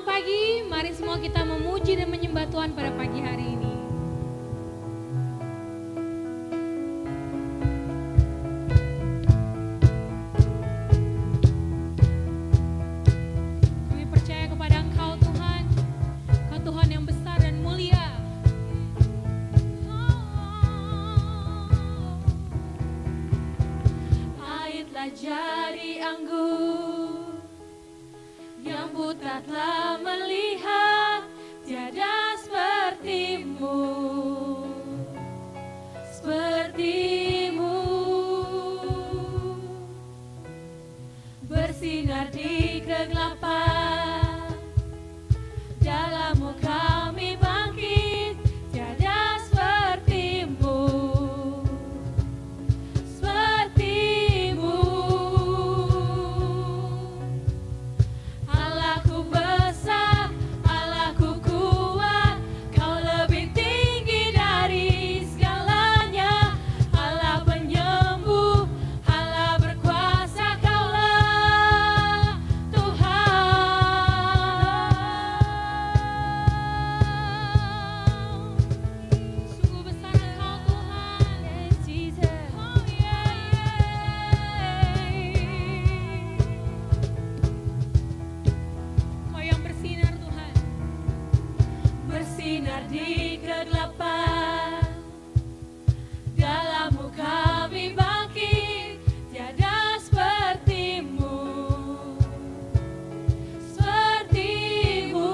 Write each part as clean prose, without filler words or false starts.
Selamat pagi, mari semua kita memuji dan menyembah Tuhan pada pagi hari ini. Kami percaya kepada Engkau Tuhan, Engkau Tuhan yang besar dan mulia. Pahitlah jadi anggur, yang buta telah melihat, tiada sepertimu, sepertimu, bersinar di kegelapan, dalam-Mu kami bangkit, tiada sepertimu, sepertimu. Allahku besar, Allahku kuat, Kau lebih tinggi dari segalanya. Allah penyembuh, Allah berkuasa, Kaulah Tuhan. Sungguh besar Engkau Tuhan, yes Jesus. Oh yeah, Kau yang bersinar Tuhan, bersinar di kegelapan, dalam-Mu kami bangkit, tiada sepertimu, sepertimu.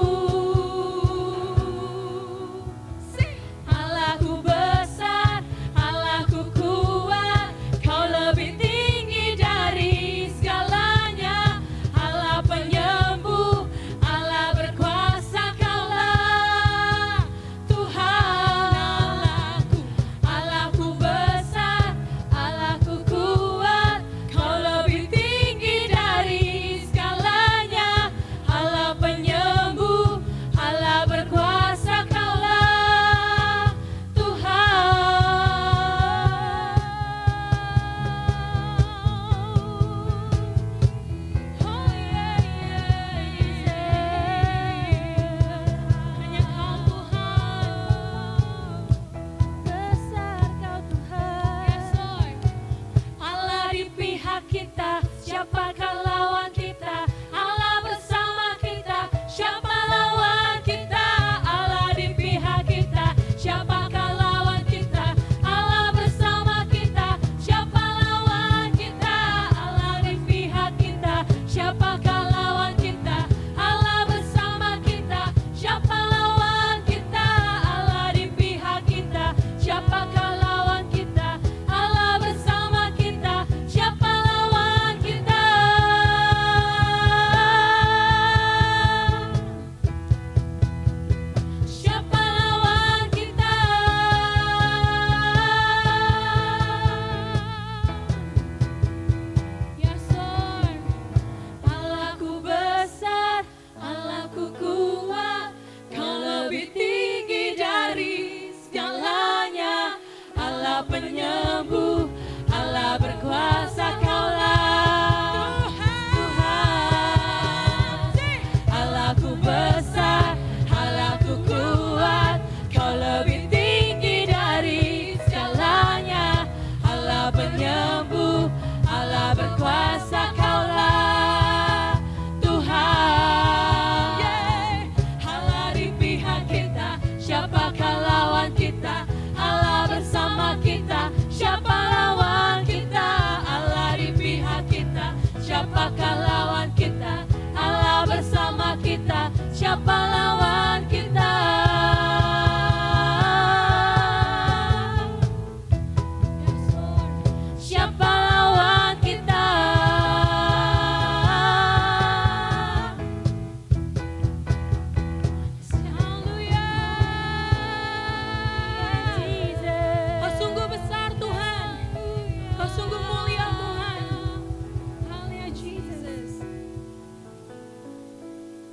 Allahku besar, Allahku kuat, Kau lebih tinggi dari segalanya. Allah penyembuh, Allah berkuasa, Kaulah Tuhan. Allahku besar, Allahku kuat, Kau lebih tinggi dari segalanya. Allah penyembuh, Allah berkuasa, Kaulah Tuhan. Oh yeah, hanya Kau Tuhan, besar Kau Tuhan. Yes Lord. Allah di pihak kita, siapakah lawan kita? Allah bersama kita, siapa lawan kita? Allah di pihak kita, siapakah lawan kita? Allah bersama kita, siapa lawan kita? Allah di pihak kita, siapakah lawan kita? Allah bersama kita, siapa lawan kita? Allah di pihak kita, siapakah lawan kita? Allah bersama kita, siapa lawan kita? Siapa lawan kita? Yes Lord. Allahku besar, Allahku kuat, Kau lebih tinggi dari segalanya. Allah penyembuh, Allah berkuasa, Kaulah Tuhan. Allahku besar, Allahku kuat, Kau lebih tinggi dari segalanya. Allah penyembuh, Allah berkuasa, Kaulah Tuhan. Allah di pihak kita, siapakah lawan kita? Allah bersama kita, siapa lawan kita? Allah di pihak kita, siapakah lawan kita? Allah bersama kita, siapa lawan kita? Yes Lord. Siapa lawan kita? Hallelujah. Kau sungguh besar Tuhan, Kau sungguh mulia Tuhan. Haleluya Jesus.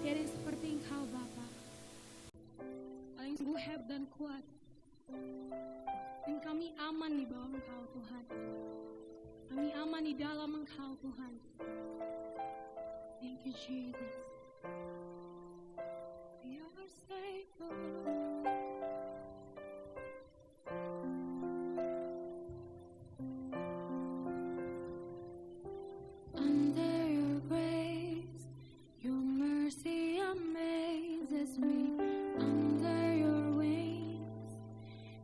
Tiada yang seperti Engkau Bapa, paling sungguh hebat dan kuat. Dan kami aman di bawah Engkau Tuhan. Kami aman di dalam Engkau Tuhan. Thank you Jesus. You're stable. Under your grace, your mercy amazes me. Under your wings,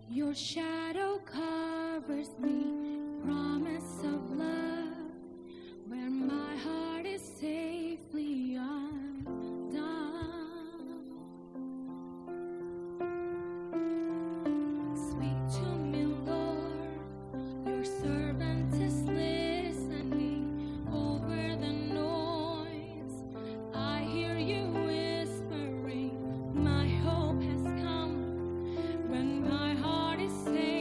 your shadow covers me. Promise of love, where my heart is safely undone. Speak to me, Lord, your servant is listening. Over the noise, I hear you whispering. My hope has come when my heart is safe.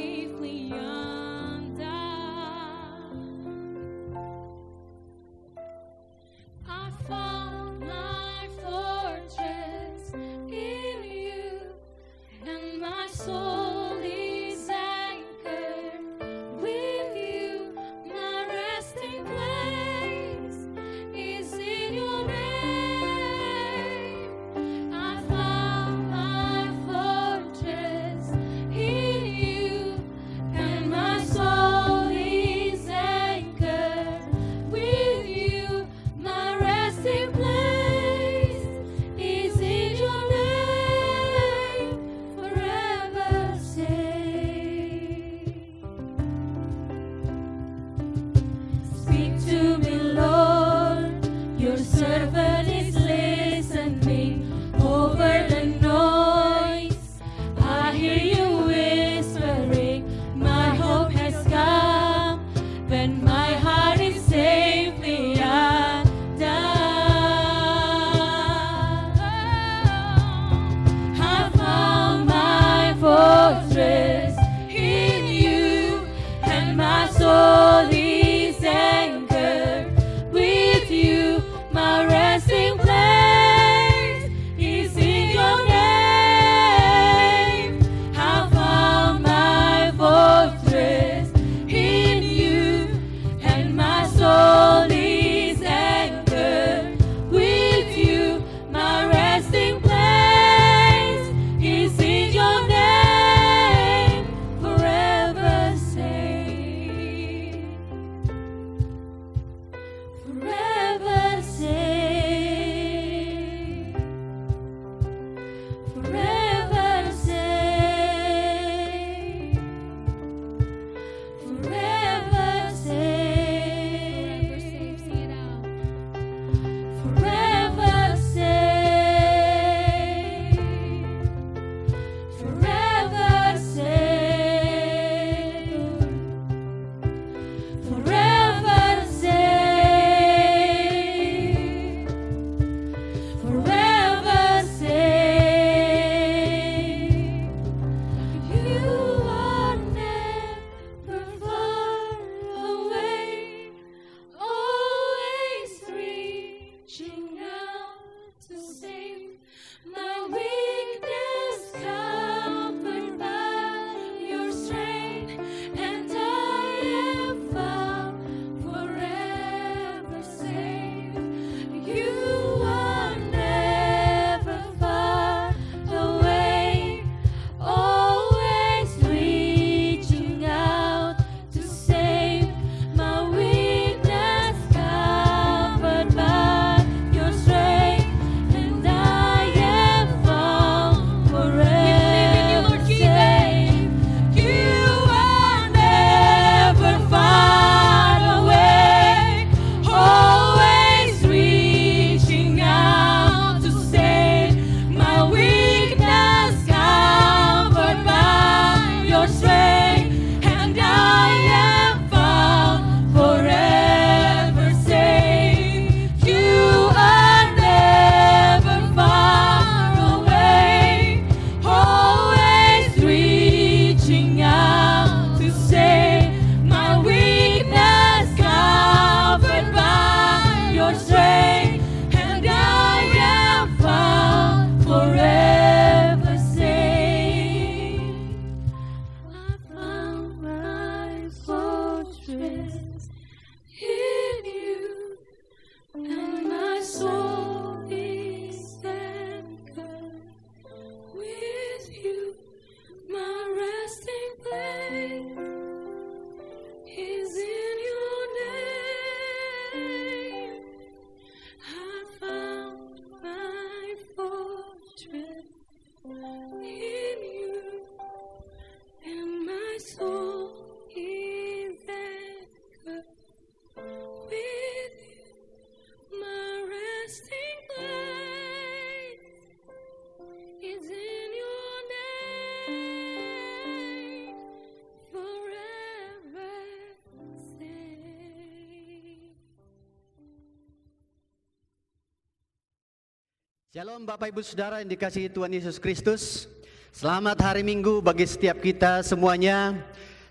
Shalom Bapak Ibu Saudara yang dikasihi Tuhan Yesus Kristus. Selamat hari Minggu bagi setiap kita semuanya.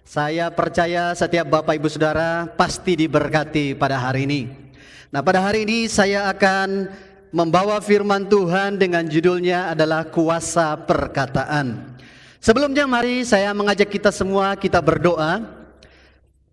Saya percaya setiap Bapak Ibu Saudara pasti diberkati pada hari ini. Nah, pada hari ini saya akan membawa firman Tuhan dengan judulnya adalah kuasa perkataan. Sebelumnya mari saya mengajak kita semua kita berdoa.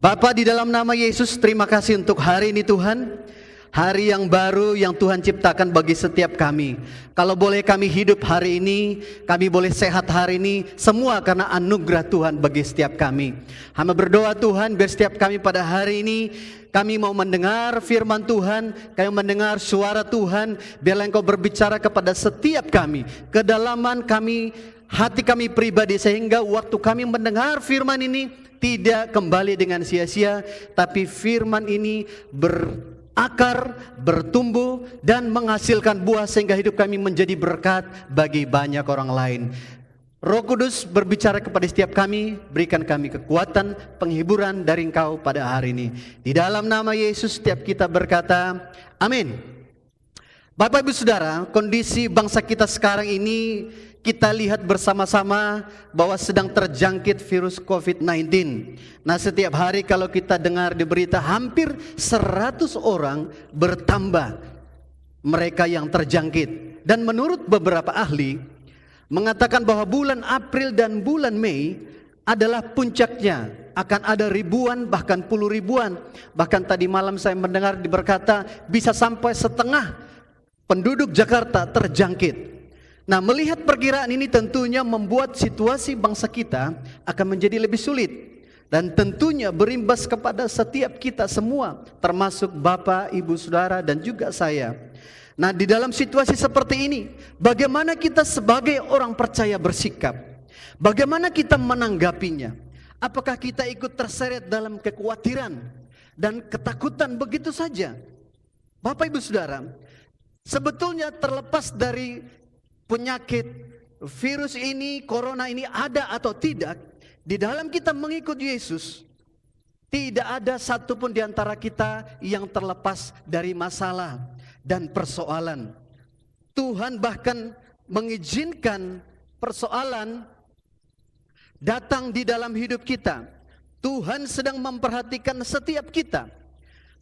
Bapa, di dalam nama Yesus, terima kasih untuk hari ini Tuhan. Hari yang baru yang Tuhan ciptakan bagi setiap kami. Kalau boleh kami hidup hari ini, kami boleh sehat hari ini, semua karena anugerah Tuhan bagi setiap kami. Hamba berdoa Tuhan, biar setiap kami pada hari ini kami mau mendengar firman Tuhan, kami mendengar suara Tuhan. Biarlah Engkau berbicara kepada setiap kami, kedalaman kami, hati kami pribadi, sehingga waktu kami mendengar firman ini tidak kembali dengan sia-sia, tapi firman ini berakar, bertumbuh, dan menghasilkan buah sehingga hidup kami menjadi berkat bagi banyak orang lain. Roh Kudus berbicara kepada setiap kami, berikan kami kekuatan, penghiburan dari Engkau pada hari ini. Di dalam nama Yesus setiap kita berkata, amin. Bapak Ibu Saudara, kondisi bangsa kita sekarang ini kita lihat bersama-sama bahwa sedang terjangkit virus COVID-19. Nah, setiap hari kalau kita dengar di berita hampir 100 orang bertambah mereka yang terjangkit. Dan menurut beberapa ahli mengatakan bahwa bulan April dan bulan Mei adalah puncaknya. Akan ada ribuan bahkan puluh ribuan. Bahkan tadi malam saya mendengar berkata bisa sampai setengah penduduk Jakarta terjangkit. Nah, melihat perkiraan ini tentunya membuat situasi bangsa kita akan menjadi lebih sulit. Dan tentunya berimbas kepada setiap kita semua, termasuk Bapak, Ibu, Saudara, dan juga saya. Nah, di dalam situasi seperti ini, bagaimana kita sebagai orang percaya bersikap? Bagaimana kita menanggapinya? Apakah kita ikut terseret dalam kekhawatiran dan ketakutan begitu saja? Bapak, Ibu, Saudara, sebetulnya terlepas dari penyakit virus ini, corona ini ada atau tidak, di dalam kita mengikut Yesus, tidak ada satupun di antara kita yang terlepas dari masalah dan persoalan. Tuhan bahkan mengizinkan persoalan datang di dalam hidup kita. Tuhan sedang memperhatikan setiap kita.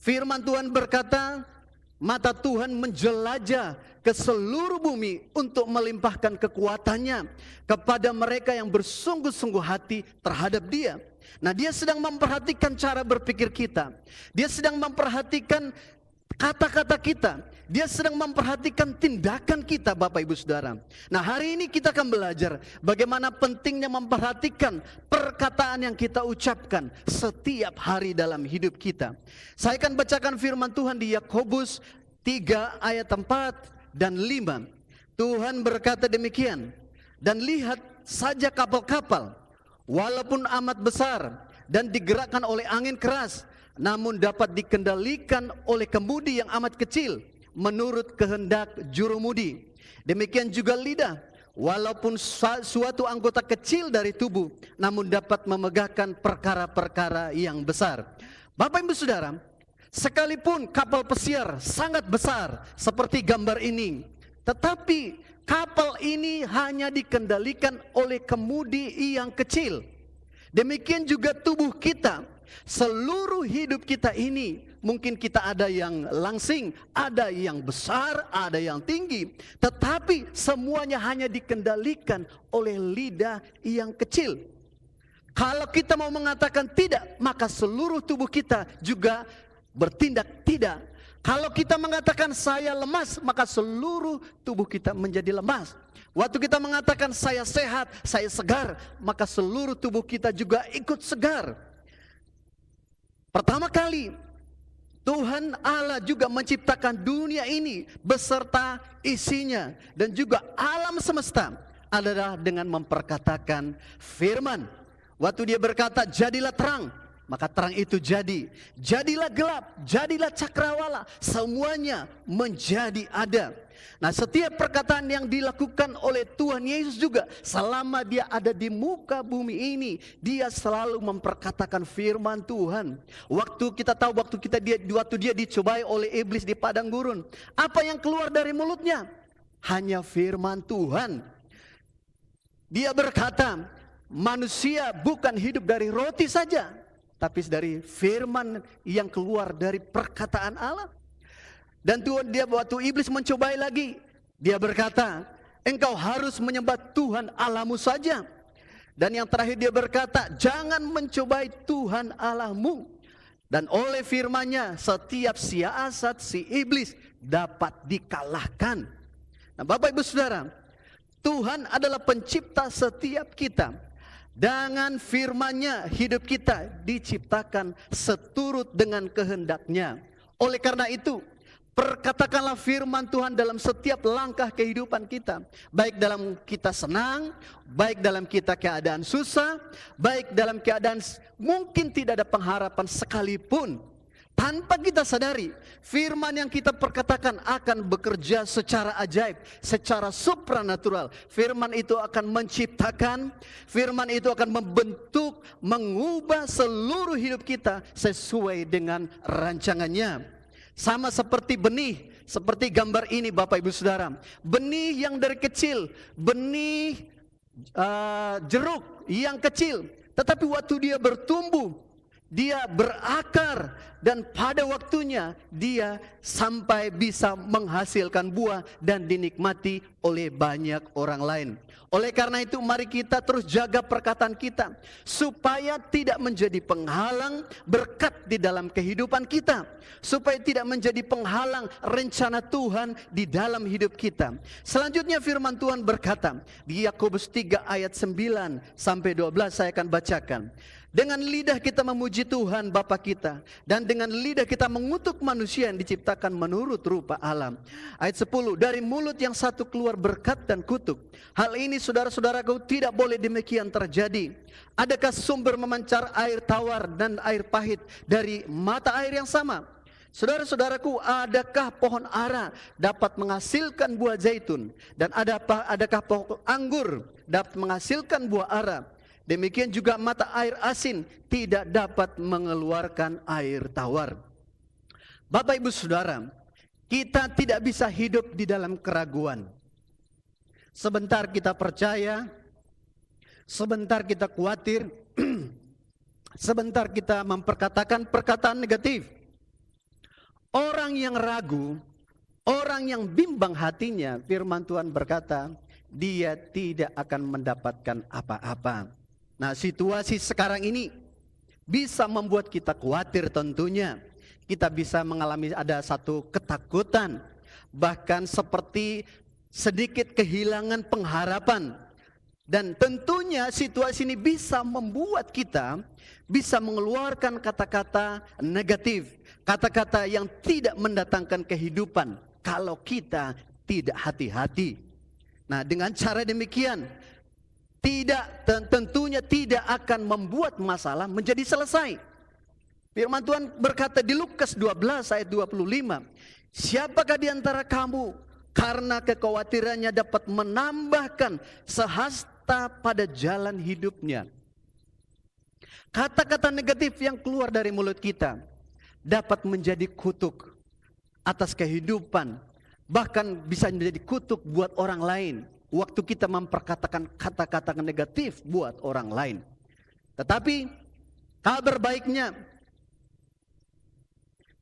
Firman Tuhan berkata, mata Tuhan menjelajah ke seluruh bumi untuk melimpahkan kekuatannya kepada mereka yang bersungguh-sungguh hati terhadap Dia. Nah, Dia sedang memperhatikan cara berpikir kita. Dia sedang memperhatikan kata-kata kita. Dia sedang memperhatikan tindakan kita, Bapak Ibu Saudara. Nah, hari ini kita akan belajar bagaimana pentingnya memperhatikan perkataan yang kita ucapkan setiap hari dalam hidup kita. Saya akan bacakan firman Tuhan di Yakobus 3 ayat 4 dan 5. Tuhan berkata demikian, dan lihat saja kapal-kapal, walaupun amat besar dan digerakkan oleh angin keras, namun dapat dikendalikan oleh kemudi yang amat kecil, menurut kehendak jurumudi. Demikian juga lidah, walaupun suatu anggota kecil dari tubuh, namun dapat memegahkan perkara-perkara yang besar. Bapak Ibu Saudara, sekalipun kapal pesiar sangat besar seperti gambar ini, tetapi kapal ini hanya dikendalikan oleh kemudi yang kecil. Demikian juga tubuh kita, seluruh hidup kita ini, mungkin kita ada yang langsing, ada yang besar, ada yang tinggi, tetapi semuanya hanya dikendalikan oleh lidah yang kecil. Kalau kita mau mengatakan tidak, maka seluruh tubuh kita juga bertindak tidak. Kalau kita mengatakan saya lemas, maka seluruh tubuh kita menjadi lemas. Waktu kita mengatakan saya sehat, saya segar, maka seluruh tubuh kita juga ikut segar. Pertama kali Tuhan Allah juga menciptakan dunia ini beserta isinya dan juga alam semesta adalah dengan memperkatakan firman. Waktu Dia berkata jadilah terang, maka terang itu jadi. Jadilah gelap, jadilah cakrawala, semuanya menjadi ada. Nah, setiap perkataan yang dilakukan oleh Tuhan Yesus juga selama Dia ada di muka bumi ini, Dia selalu memperkatakan firman Tuhan. Waktu kita tahu waktu dia dicobai oleh iblis di padang gurun, apa yang keluar dari mulutnya? hanya firman Tuhan. Dia berkata, manusia bukan hidup dari roti saja, tapi dari firman yang keluar dari perkataan Allah. Dan Tuhan, dia waktu iblis mencobai lagi, dia berkata, engkau harus menyembah Tuhan Allahmu saja. Dan yang terakhir dia berkata, jangan mencobai Tuhan Allahmu. Dan oleh firman-Nya setiap siasat si iblis dapat dikalahkan. Nah, Bapak Ibu Saudara, Tuhan adalah pencipta setiap kita. Dengan firman-Nya hidup kita diciptakan seturut dengan kehendak-Nya. Oleh karena itu, perkatakanlah firman Tuhan dalam setiap langkah kehidupan kita. Baik dalam kita senang, baik dalam kita keadaan susah, baik dalam keadaan mungkin tidak ada pengharapan sekalipun. Tanpa kita sadari, firman yang kita perkatakan akan bekerja secara ajaib, secara supranatural. Firman itu akan menciptakan, firman itu akan membentuk, mengubah seluruh hidup kita sesuai dengan rancangannya. Sama seperti benih, seperti gambar ini Bapak Ibu Saudara. Benih yang dari kecil, benih jeruk yang kecil. Tetapi waktu dia bertumbuh, dia berakar, dan pada waktunya dia sampai bisa menghasilkan buah dan dinikmati oleh banyak orang lain. Oleh karena itu mari kita terus jaga perkataan kita supaya tidak menjadi penghalang berkat di dalam kehidupan kita, supaya tidak menjadi penghalang rencana Tuhan di dalam hidup kita. Selanjutnya firman Tuhan berkata di Yakobus 3 ayat 9 sampai 12, saya akan bacakan. Dengan lidah kita memuji Tuhan Bapa kita, dan dengan lidah kita mengutuk manusia yang diciptakan menurut rupa Allah. Ayat 10, dari mulut yang satu keluar berkat dan kutuk. Hal ini saudara-saudaraku tidak boleh demikian terjadi. Adakah sumber memancar air tawar dan air pahit dari mata air yang sama? Saudara-saudaraku, adakah pohon ara dapat menghasilkan buah zaitun? Dan adakah pohon anggur dapat menghasilkan buah ara? Demikian juga mata air asin tidak dapat mengeluarkan air tawar. Bapak Ibu Saudara, kita tidak bisa hidup di dalam keraguan. Sebentar kita percaya, sebentar kita khawatir, sebentar kita memperkatakan perkataan negatif. Orang yang ragu, orang yang bimbang hatinya, firman Tuhan berkata, dia tidak akan mendapatkan apa-apa. Nah, situasi sekarang ini bisa membuat kita khawatir tentunya. Kita bisa mengalami ada satu ketakutan, bahkan seperti sedikit kehilangan pengharapan. Dan tentunya situasi ini bisa membuat kita bisa mengeluarkan kata-kata negatif, kata-kata yang tidak mendatangkan kehidupan kalau kita tidak hati-hati. Nah, dengan cara demikian tentunya tidak akan membuat masalah menjadi selesai. Firman Tuhan berkata di Lukas 12 ayat 25, siapakah di antara kamu karena kekhawatirannya dapat menambahkan sehasta pada jalan hidupnya? Kata-kata negatif yang keluar dari mulut kita dapat menjadi kutuk atas kehidupan, bahkan bisa menjadi kutuk buat orang lain. Waktu kita memperkatakan kata-kata negatif buat orang lain. Tetapi kabar baiknya,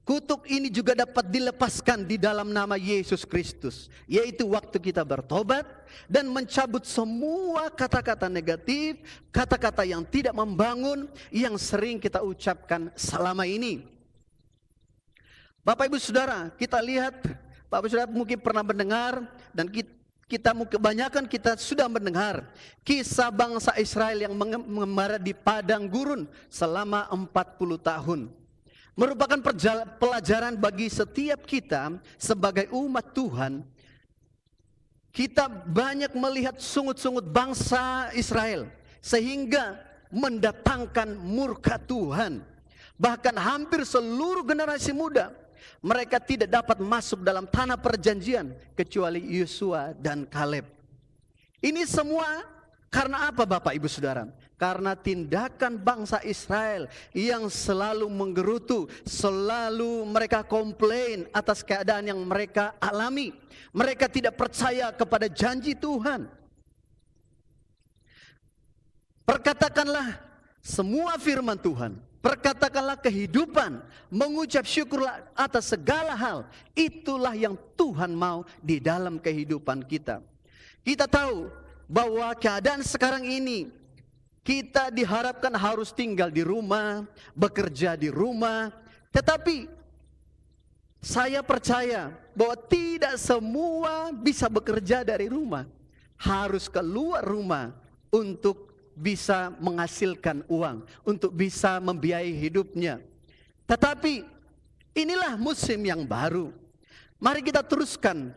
kutuk ini juga dapat dilepaskan di dalam nama Yesus Kristus. Yaitu waktu kita bertobat dan mencabut semua kata-kata negatif, kata-kata yang tidak membangun yang sering kita ucapkan selama ini. Bapak Ibu Saudara, kita lihat, Bapak Ibu Saudara mungkin pernah mendengar, dan kebanyakan kita sudah mendengar kisah bangsa Israel yang mengembara di padang gurun selama 40 tahun. Merupakan pelajaran bagi setiap kita sebagai umat Tuhan. Kita banyak melihat sungut-sungut bangsa Israel sehingga mendatangkan murka Tuhan. Bahkan hampir seluruh generasi muda, mereka tidak dapat masuk dalam tanah perjanjian kecuali Yosua dan Kaleb. Ini semua karena apa Bapak Ibu Saudara? karena tindakan bangsa Israel yang selalu menggerutu, selalu mereka komplain atas keadaan yang mereka alami. Mereka tidak percaya kepada janji Tuhan. Perkatakanlah semua firman Tuhan, perkatakanlah kehidupan, mengucap syukurlah atas segala hal. Itulah yang Tuhan mau di dalam kehidupan kita. Kita tahu bahwa keadaan sekarang ini kita diharapkan harus tinggal di rumah, bekerja di rumah. Tetapi saya percaya bahwa tidak semua bisa bekerja dari rumah. Harus keluar rumah untuk bisa menghasilkan uang, untuk bisa membiayai hidupnya. Tetapi inilah musim yang baru. Mari kita teruskan,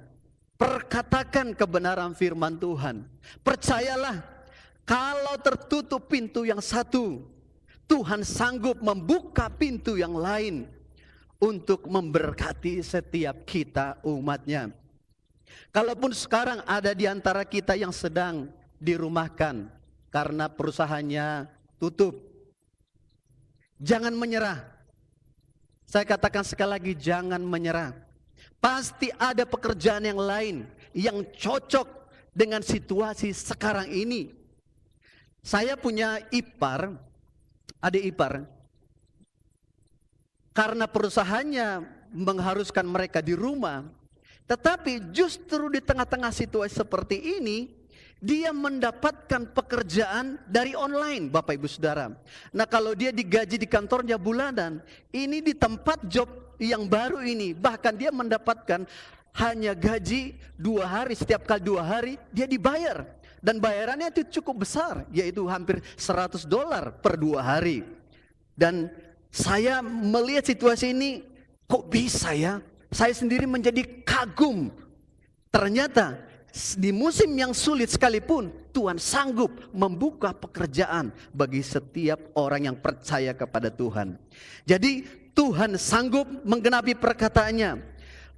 perkatakan kebenaran firman Tuhan. Percayalah, kalau tertutup pintu yang satu, Tuhan sanggup membuka pintu yang lain untuk memberkati setiap kita umatnya. Kalaupun sekarang ada di antara kita yang sedang dirumahkan karena perusahaannya tutup, jangan menyerah. Saya katakan sekali lagi, jangan menyerah. Pasti ada pekerjaan yang lain yang cocok dengan situasi sekarang ini. Saya punya adik ipar, karena perusahaannya mengharuskan mereka di rumah, tetapi justru di tengah-tengah situasi seperti ini, dia mendapatkan pekerjaan dari online, Bapak Ibu Saudara. Nah, kalau dia digaji di kantornya bulanan, ini di tempat job yang baru ini, bahkan dia mendapatkan hanya gaji 2 hari, setiap kali 2 hari dia dibayar. Dan bayarannya itu cukup besar, yaitu hampir $100 per 2 hari. Dan saya melihat situasi ini, kok bisa ya? Saya sendiri menjadi kagum. Ternyata di musim yang sulit sekalipun, Tuhan sanggup membuka pekerjaan bagi setiap orang yang percaya kepada Tuhan. Jadi Tuhan sanggup menggenapi perkataannya.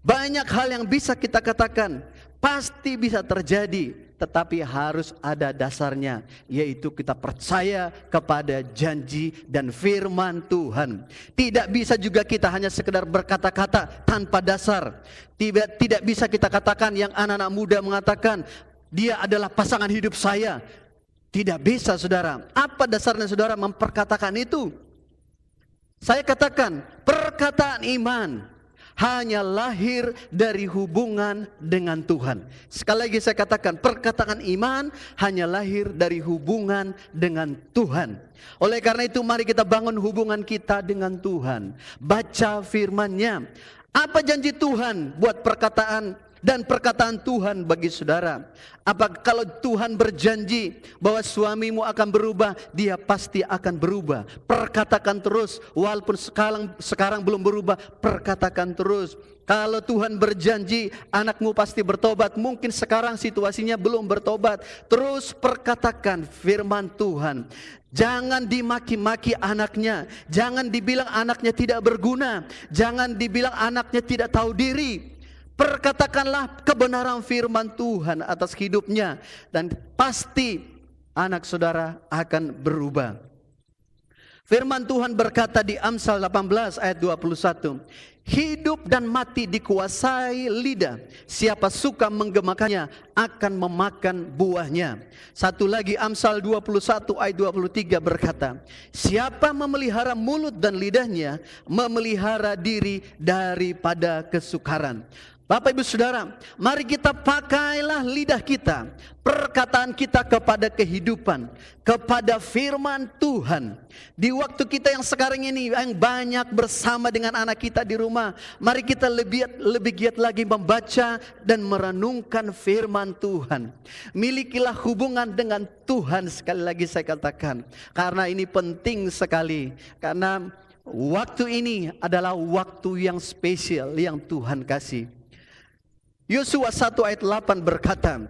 Banyak hal yang bisa kita katakan, pasti bisa terjadi, tetapi harus ada dasarnya, yaitu kita percaya kepada janji dan firman Tuhan. Tidak bisa juga kita hanya sekedar berkata-kata tanpa dasar. Tidak bisa kita katakan yang anak-anak muda mengatakan, dia adalah pasangan hidup saya. Tidak bisa, saudara. Apa dasarnya saudara memperkatakan itu? Saya katakan, perkataan iman hanya lahir dari hubungan dengan Tuhan. Sekali lagi saya katakan, perkataan iman hanya lahir dari hubungan dengan Tuhan. Oleh karena itu mari kita bangun hubungan kita dengan Tuhan. Baca firman-Nya. Apa janji Tuhan buat perkataan dan perkataan Tuhan bagi saudara? Apa kalau Tuhan berjanji bahwa suamimu akan berubah, dia pasti akan berubah. Perkatakan terus, walaupun sekarang belum berubah, perkatakan terus. Kalau Tuhan berjanji anakmu pasti bertobat, mungkin sekarang situasinya belum bertobat, terus perkatakan firman Tuhan. Jangan dimaki-maki anaknya, jangan dibilang anaknya tidak berguna, jangan dibilang anaknya tidak tahu diri. Perkatakanlah kebenaran firman Tuhan atas hidupnya, dan pasti anak saudara akan berubah. Firman Tuhan berkata di Amsal 18 ayat 21, hidup dan mati dikuasai lidah, siapa suka menggemakannya akan memakan buahnya. Satu lagi Amsal 21 ayat 23 berkata, siapa memelihara mulut dan lidahnya, memelihara diri daripada kesukaran. Bapak Ibu Saudara, mari kita pakailah lidah kita, perkataan kita kepada kehidupan, kepada firman Tuhan. Di waktu kita yang sekarang ini yang banyak bersama dengan anak kita di rumah, mari kita lebih giat lagi membaca dan merenungkan firman Tuhan. Milikilah hubungan dengan Tuhan, sekali lagi saya katakan, karena ini penting sekali, karena waktu ini adalah waktu yang spesial yang Tuhan kasih. Yosua 1 ayat 8 berkata,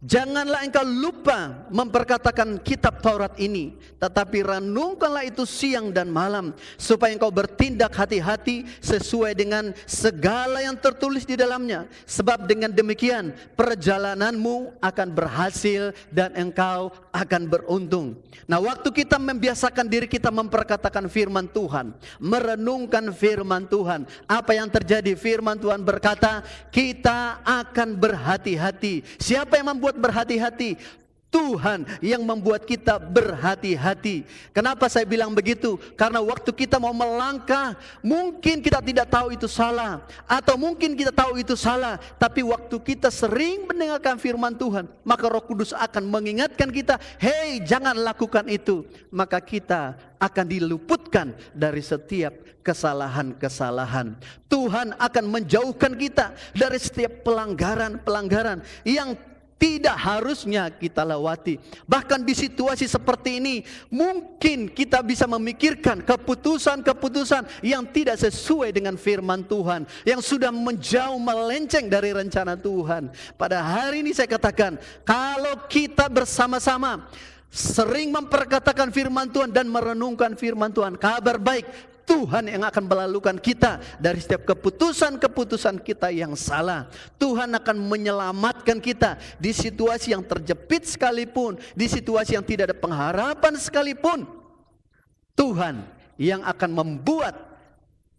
Janganlah engkau lupa memperkatakan kitab Taurat ini, tetapi renungkanlah itu siang dan malam, supaya engkau bertindak hati-hati sesuai dengan segala yang tertulis di dalamnya. Sebab dengan demikian perjalananmu akan berhasil dan engkau akan beruntung. Nah, waktu kita membiasakan diri kita memperkatakan firman Tuhan, merenungkan firman Tuhan, apa yang terjadi? Firman Tuhan berkata, kita akan berhati-hati. Siapa yang membuat berhati-hati? Tuhan yang membuat kita berhati-hati. Kenapa saya bilang begitu? Karena waktu kita mau melangkah, mungkin kita tidak tahu itu salah, atau mungkin kita tahu itu salah, tapi waktu kita sering mendengarkan firman Tuhan, maka Roh Kudus akan mengingatkan kita, hei, jangan lakukan itu. Maka kita akan diluputkan dari setiap kesalahan-kesalahan. Tuhan akan menjauhkan kita dari setiap pelanggaran-pelanggaran yang tidak harusnya kita lewati. Bahkan di situasi seperti ini, mungkin kita bisa memikirkan keputusan-keputusan yang tidak sesuai dengan firman Tuhan, yang sudah menjauh melenceng dari rencana Tuhan. Pada hari ini saya katakan, kalau kita bersama-sama sering memperkatakan firman Tuhan dan merenungkan firman Tuhan, kabar baik, Tuhan yang akan melalukan kita dari setiap keputusan-keputusan kita yang salah. Tuhan akan menyelamatkan kita di situasi yang terjepit sekalipun, di situasi yang tidak ada pengharapan sekalipun. Tuhan yang akan membuat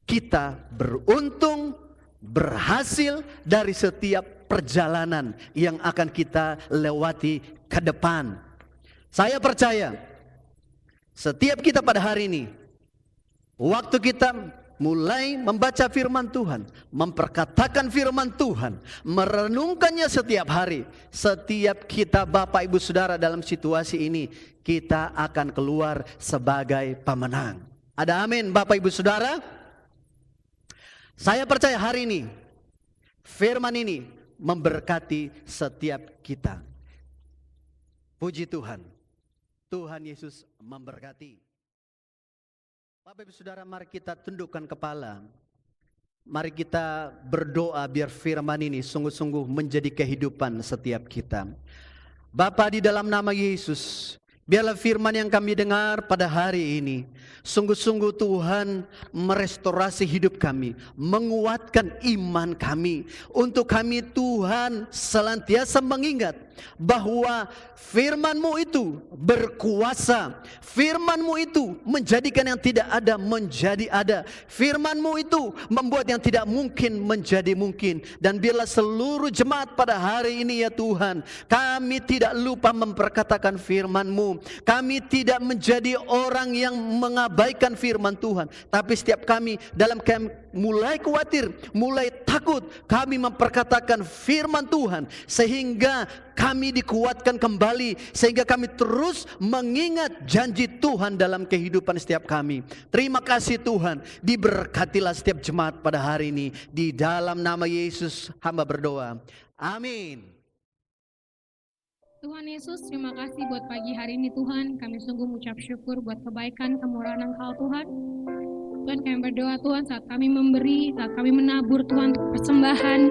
kita beruntung, berhasil dari setiap perjalanan yang akan kita lewati ke depan. Saya percaya setiap kita pada hari ini, waktu kita mulai membaca firman Tuhan, memperkatakan firman Tuhan, merenungkannya setiap hari, setiap kita Bapak Ibu Saudara dalam situasi ini, kita akan keluar sebagai pemenang. Ada amin Bapak Ibu Saudara? Saya percaya hari ini firman ini memberkati setiap kita. Puji Tuhan. Tuhan Yesus memberkati. Bapak Ibu Saudara, mari kita tundukkan kepala. Mari kita berdoa biar firman ini sungguh-sungguh menjadi kehidupan setiap kita. Bapa, di dalam nama Yesus, biarlah firman yang kami dengar pada hari ini sungguh-sungguh Tuhan merestorasi hidup kami, menguatkan iman kami. Untuk kami Tuhan senantiasa mengingat bahwa firman-Mu itu berkuasa. Firman-Mu itu menjadikan yang tidak ada menjadi ada. Firman-Mu itu membuat yang tidak mungkin menjadi mungkin. Dan biarlah seluruh jemaat pada hari ini ya Tuhan, kami tidak lupa memperkatakan firman-Mu. Kami tidak menjadi orang yang mengabaikan firman Tuhan. Tapi setiap kami dalam mulai khawatir, mulai takut, kami memperkatakan firman Tuhan sehingga kami dikuatkan kembali, sehingga kami terus mengingat janji Tuhan dalam kehidupan setiap kami. Terima kasih Tuhan, diberkatilah setiap jemaat pada hari ini. Di dalam nama Yesus hamba berdoa, amin. Tuhan Yesus, terima kasih buat pagi hari ini Tuhan. Kami sungguh mengucap syukur buat kebaikan kemurahan Engkau Tuhan. Tuhan, kami berdoa Tuhan saat kami memberi, saat kami menabur Tuhan untuk persembahan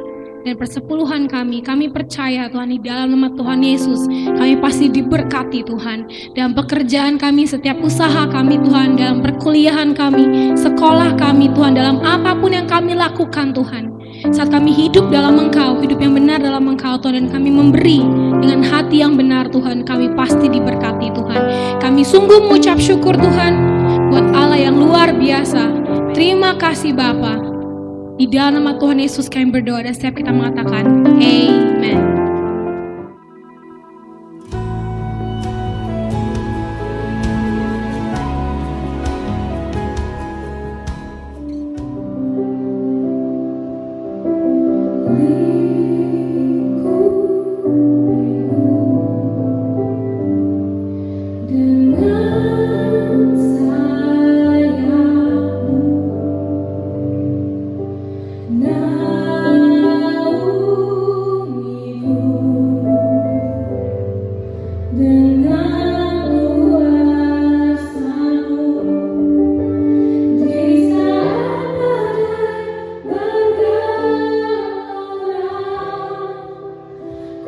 dan persepuluhan kami percaya Tuhan di dalam nama Tuhan Yesus kami pasti diberkati Tuhan. Dalam pekerjaan kami, setiap usaha kami Tuhan, dalam perkuliahan kami, sekolah kami Tuhan, dalam apapun yang kami lakukan Tuhan. Saat kami hidup dalam Engkau, hidup yang benar dalam Engkau Tuhan, dan kami memberi dengan hati yang benar Tuhan, kami pasti diberkati Tuhan. Kami sungguh mengucap syukur Tuhan buat Allah yang luar biasa. Terima kasih Bapa. Di dalam nama Tuhan Yesus kami berdoa dan setiap kita mengatakan amen.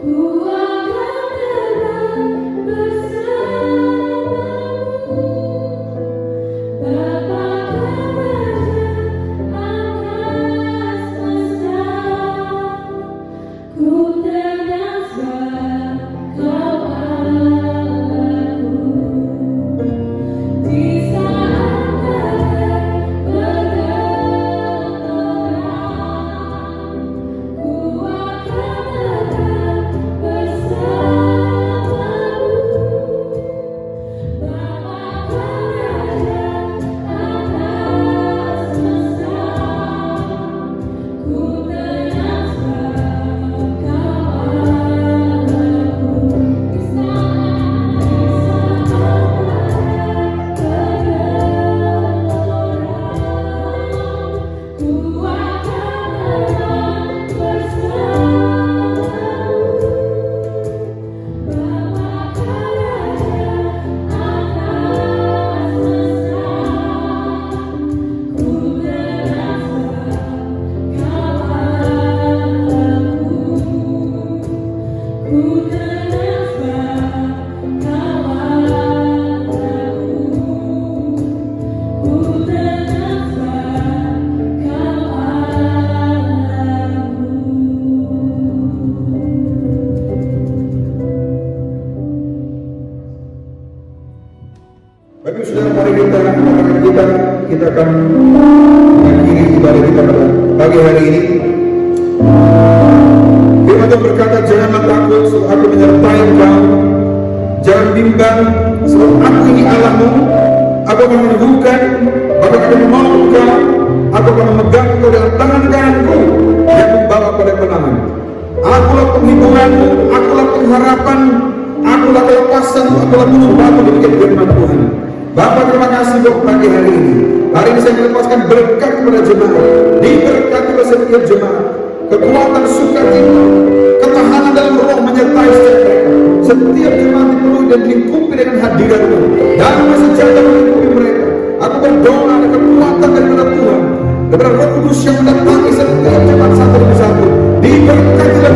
Ku akan Bapak Saudara, mari kita akan mengakhiri ibadah kita pada pagi hari ini. Firman Tuhan berkata, janganlah takut, sebab aku menyertai engkau. Jangan bimbang, sebab aku ini Allahmu. Aku akan meneguhkan, aku akan menolong engkau. Aku akan memegang engkau dengan tangan kananku yang membawa pada kemenangan. Akulah penghiburanmu, akulah pengharapanmu, akulah kelepasanmu, akulah gunung batu, demikian firman Tuhan. Bapak, terima kasih buat pagi hari ini. Hari ini saya melepaskan berkat kepada jemaat. Diberkatilah setiap jemaat. Kekuatan sukacita, ketahanan dalam roh menyertai setiap mereka. Setiap jemaat dipenuhi dan dilingkupi dengan hadirat-Mu. Damai sejahtera melingkupi mereka. Aku berdoa ada kekuatan daripada Tuhan, daripada Roh Kudus yang mendatangi setiap jemaat satu demi satu. Diberkatilah